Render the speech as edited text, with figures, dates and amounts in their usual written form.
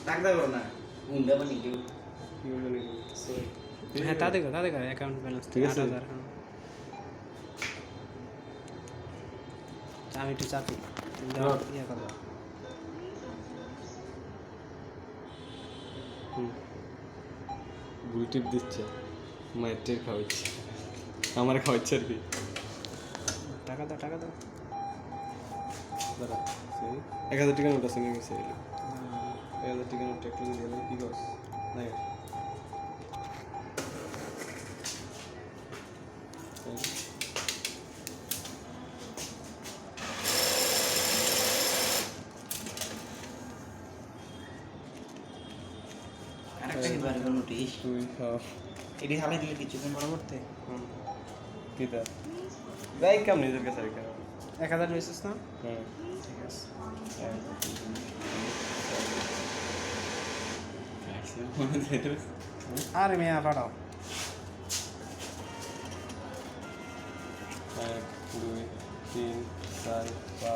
টাকা দাও না উন্ডা বানি দিও হ্যাঁ তা দেখো অ্যাকাউন্ট ব্যালেন্স ঠিক আছে। 8,000 হ্যাঁ। আমি একটু চাপি দাও ইয়ে করো ভুল টিপ দিচ্ছে মায়ের টের খাওয়াচ্ছে আমার খাওয়াচ্ছে আর কি টাকা দাও দাঁড়া 1,000 টাকা নোট আছে নিয়ে গেছে 1,000 টাকা নোট একটু দিয়ে দিলাম কি করছ না আরেকটা কি বাড়ি কোন নোটিশ তুই খাও এডি হালে দিলে কিছুক্ষণ পরবর্তী কি দা যাই কাম নিজের কাছে রেখে 1,000 নিয়েছিস না হুম ঠিক আছে আরে মেয়া পাঠাও 1 2 3 4 5